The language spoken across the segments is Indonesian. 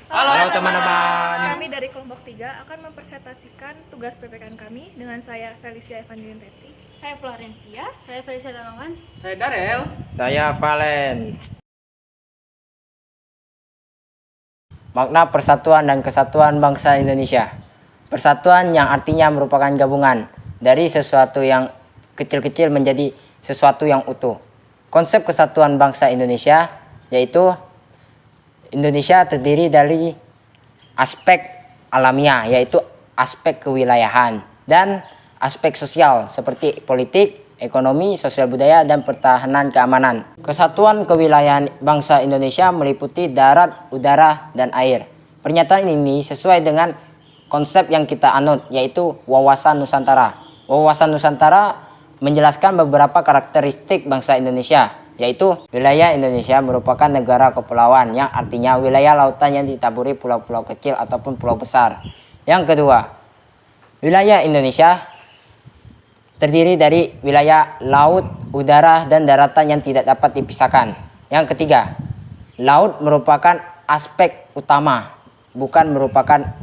Halo teman-teman. Kami dari kelompok 3 akan mempresentasikan tugas PPKN kami dengan saya Felicia Evangeline Teti, Saya Florencia. Saya Felicia Damawan. Saya Darel. Saya Valen. Makna persatuan dan kesatuan bangsa Indonesia. Persatuan yang artinya merupakan gabungan dari sesuatu yang kecil-kecil menjadi sesuatu yang utuh. Konsep kesatuan bangsa Indonesia yaitu Indonesia terdiri dari aspek alamiah yaitu aspek kewilayahan dan aspek sosial seperti politik, ekonomi, sosial budaya, dan pertahanan keamanan. Kesatuan kewilayahan bangsa Indonesia meliputi darat, udara, dan air. Pernyataan ini sesuai dengan konsep yang kita anut yaitu wawasan Nusantara. Wawasan Nusantara menjelaskan beberapa karakteristik bangsa Indonesia, yaitu wilayah Indonesia merupakan negara kepulauan yang artinya wilayah lautan yang ditaburi pulau-pulau kecil ataupun pulau besar. Yang kedua, wilayah Indonesia terdiri dari wilayah laut, udara, dan daratan yang tidak dapat dipisahkan. Yang ketiga, laut merupakan aspek utama, bukan merupakan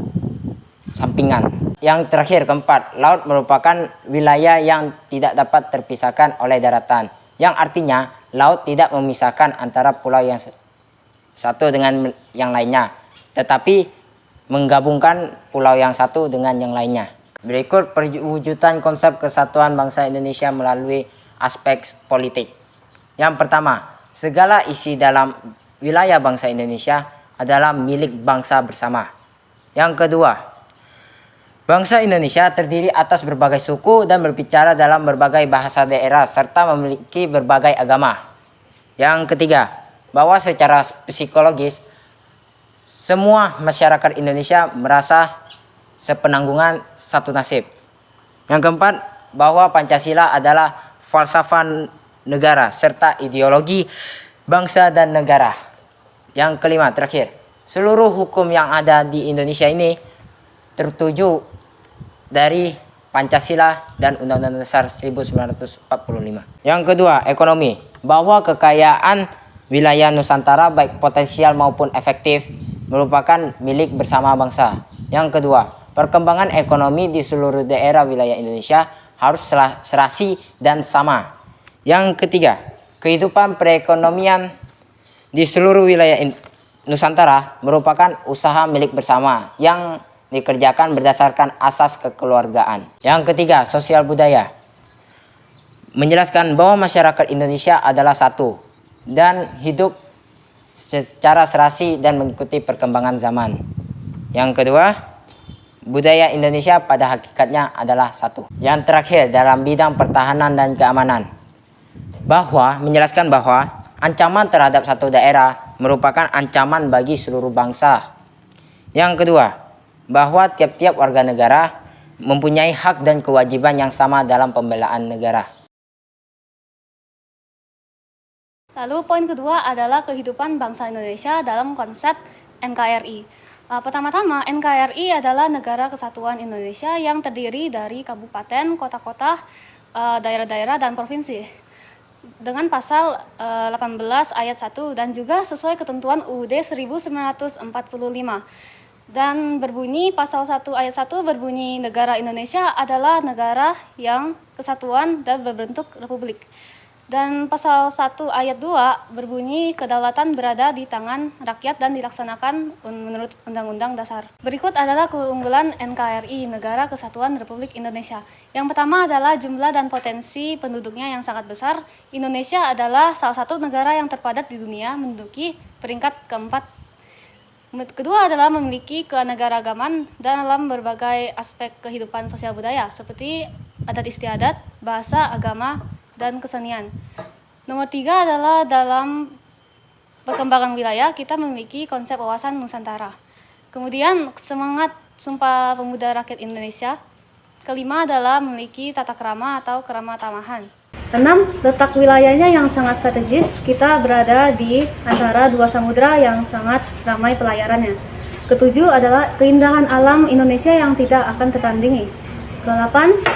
sampingan. Yang terakhir, keempat, laut merupakan wilayah yang tidak dapat terpisahkan oleh daratan, yang artinya laut tidak memisahkan antara pulau yang satu dengan yang lainnya, tetapi menggabungkan pulau yang satu dengan yang lainnya. Berikut perwujudan konsep kesatuan bangsa Indonesia melalui aspek politik. Yang pertama, segala isi dalam wilayah bangsa Indonesia adalah milik bangsa bersama. Yang kedua, bangsa Indonesia terdiri atas berbagai suku dan berbicara dalam berbagai bahasa daerah serta memiliki berbagai agama. Yang ketiga, bahwa secara psikologis semua masyarakat Indonesia merasa sepenanggungan satu nasib. Yang keempat, bahwa Pancasila adalah falsafah negara serta ideologi bangsa dan negara. Yang kelima, terakhir, seluruh hukum yang ada di Indonesia ini tertuju dari Pancasila dan Undang-Undang Dasar 1945. Yang kedua, ekonomi. Bahwa kekayaan wilayah Nusantara baik potensial maupun efektif merupakan milik bersama bangsa. Yang kedua, perkembangan ekonomi di seluruh daerah wilayah Indonesia harus serasi dan sama. Yang ketiga, kehidupan perekonomian di seluruh wilayah Nusantara merupakan usaha milik bersama yang dikerjakan berdasarkan asas kekeluargaan. Yang ketiga, sosial budaya. Menjelaskan bahwa masyarakat Indonesia adalah satu dan hidup secara serasi dan mengikuti perkembangan zaman. Yang kedua, budaya Indonesia pada hakikatnya adalah satu. Yang terakhir, dalam bidang pertahanan dan keamanan. Menjelaskan bahwa ancaman terhadap satu daerah merupakan ancaman bagi seluruh bangsa. Yang kedua, bahwa tiap-tiap warga negara mempunyai hak dan kewajiban yang sama dalam pembelaan negara. Lalu poin kedua adalah kehidupan bangsa Indonesia dalam konsep NKRI. Pertama-tama, NKRI adalah Negara Kesatuan Indonesia yang terdiri dari kabupaten, kota-kota, daerah-daerah, dan provinsi. Dengan pasal 18 ayat 1 dan juga sesuai ketentuan UUD 1945. Dan berbunyi pasal 1 ayat 1 berbunyi negara Indonesia adalah negara yang kesatuan dan berbentuk republik. Dan pasal 1 ayat 2 berbunyi kedaulatan berada di tangan rakyat dan dilaksanakan menurut Undang-Undang Dasar. Berikut adalah keunggulan NKRI, Negara Kesatuan Republik Indonesia. Yang pertama adalah jumlah dan potensi penduduknya yang sangat besar. Indonesia adalah salah satu negara yang terpadat di dunia, menduduki peringkat keempat. Kedua adalah memiliki keanekaragaman dalam berbagai aspek kehidupan sosial budaya seperti adat istiadat, bahasa, agama, dan kesenian. Nomor 3 adalah dalam perkembangan wilayah kita memiliki konsep wawasan Nusantara. Kemudian semangat Sumpah Pemuda Rakyat Indonesia. Kelima adalah memiliki tata krama atau kerama tamahan. 6. Letak wilayahnya yang sangat strategis, kita berada di antara dua samudra yang sangat ramai pelayarannya. Ketujuh adalah keindahan alam Indonesia yang tidak akan tertandingi. Ke-8,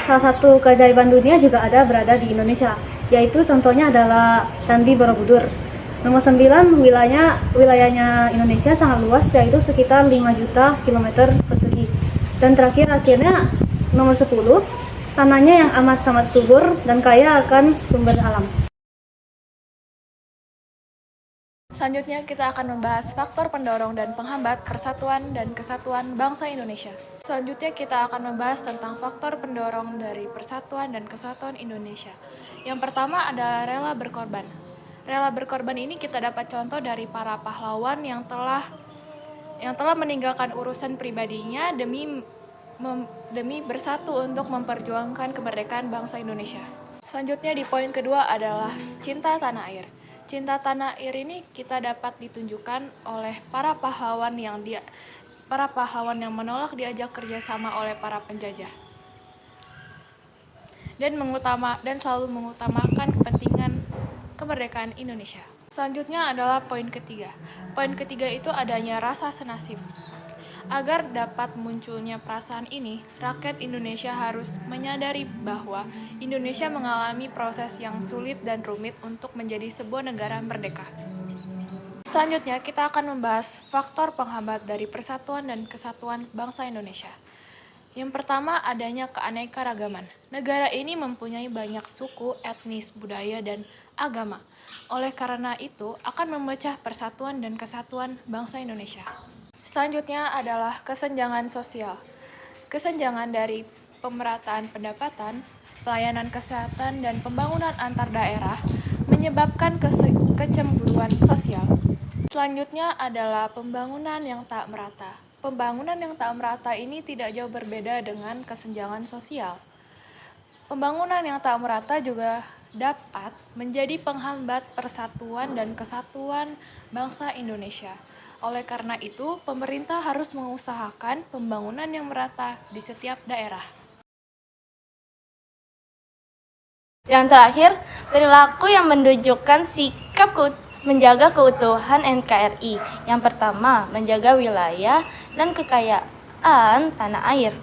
salah satu keajaiban dunia juga ada berada di Indonesia, yaitu contohnya adalah Candi Borobudur. Nomor 9, wilayahnya Indonesia sangat luas, yaitu sekitar 5 juta kilometer persegi. Dan akhirnya nomor 10, tanahnya yang amat sangat subur dan kaya akan sumber alam. Selanjutnya kita akan membahas faktor pendorong dan penghambat persatuan dan kesatuan bangsa Indonesia. Selanjutnya kita akan membahas tentang faktor pendorong dari persatuan dan kesatuan Indonesia. Yang pertama adalah rela berkorban. Rela berkorban ini kita dapat contoh dari para pahlawan yang telah meninggalkan urusan pribadinya demi bersatu untuk memperjuangkan kemerdekaan bangsa Indonesia. Selanjutnya di poin kedua adalah cinta tanah air. Cinta tanah air ini kita dapat ditunjukkan oleh para pahlawan yang menolak diajak kerjasama oleh para penjajah dan selalu mengutamakan kepentingan kemerdekaan Indonesia. Selanjutnya adalah poin ketiga. Poin ketiga itu adanya rasa senasib. Agar dapat munculnya perasaan ini, rakyat Indonesia harus menyadari bahwa Indonesia mengalami proses yang sulit dan rumit untuk menjadi sebuah negara merdeka. Selanjutnya, kita akan membahas faktor penghambat dari persatuan dan kesatuan bangsa Indonesia. Yang pertama, adanya keanekaragaman. Negara ini mempunyai banyak suku, etnis, budaya, dan agama. Oleh karena itu, akan memecah persatuan dan kesatuan bangsa Indonesia. Selanjutnya adalah kesenjangan sosial. Kesenjangan dari pemerataan pendapatan, pelayanan kesehatan, dan pembangunan antar daerah menyebabkan kecemburuan sosial. Selanjutnya adalah pembangunan yang tak merata. Pembangunan yang tak merata ini tidak jauh berbeda dengan kesenjangan sosial. Pembangunan yang tak merata juga dapat menjadi penghambat persatuan dan kesatuan bangsa Indonesia. Oleh karena itu, pemerintah harus mengusahakan pembangunan yang merata di setiap daerah. Yang terakhir, perilaku yang menunjukkan sikap menjaga keutuhan NKRI. Yang pertama, menjaga wilayah dan kekayaan tanah air.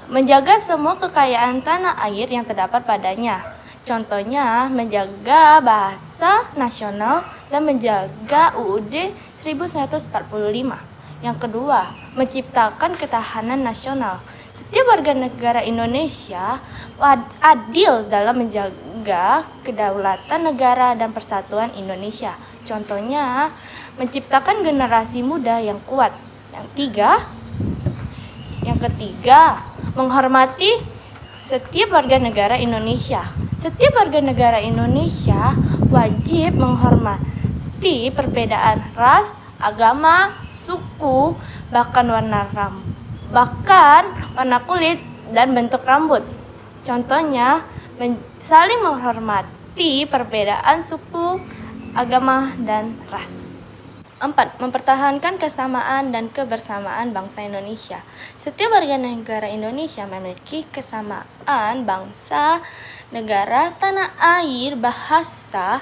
Menjaga semua kekayaan tanah air yang terdapat padanya. Contohnya, menjaga bahasa nasional dan menjaga UUD 1945. Yang kedua, menciptakan ketahanan nasional. Setiap warga negara Indonesia adil dalam menjaga kedaulatan negara dan persatuan Indonesia. Contohnya, menciptakan generasi muda yang kuat. Yang ketiga, menghormati setiap warga negara Indonesia. Setiap warga negara Indonesia wajib menghormati perbedaan ras, agama, suku, bahkan warna kulit dan bentuk rambut. Contohnya, saling menghormati perbedaan suku, agama, dan ras. 4. Mempertahankan kesamaan dan kebersamaan bangsa Indonesia. Setiap warga negara Indonesia memiliki kesamaan bangsa, negara, tanah air, bahasa,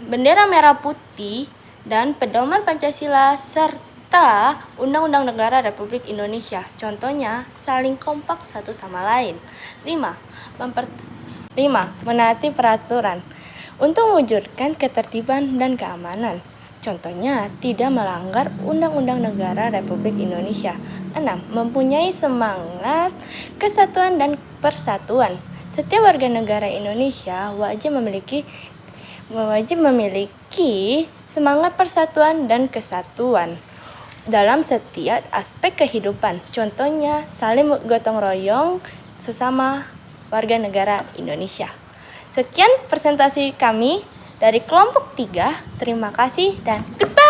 bendera merah putih, dan pedoman Pancasila serta Undang-Undang Negara Republik Indonesia. Contohnya, saling kompak satu sama lain. 5. Menaati peraturan untuk mewujudkan ketertiban dan keamanan. Contohnya, tidak melanggar Undang-Undang Negara Republik Indonesia. 6. Mempunyai semangat kesatuan dan persatuan. Setiap warga negara Indonesia wajib memiliki semangat persatuan dan kesatuan dalam setiap aspek kehidupan. Contohnya, saling gotong royong sesama warga negara Indonesia. Sekian presentasi kami dari kelompok 3. Terima kasih dan goodbye.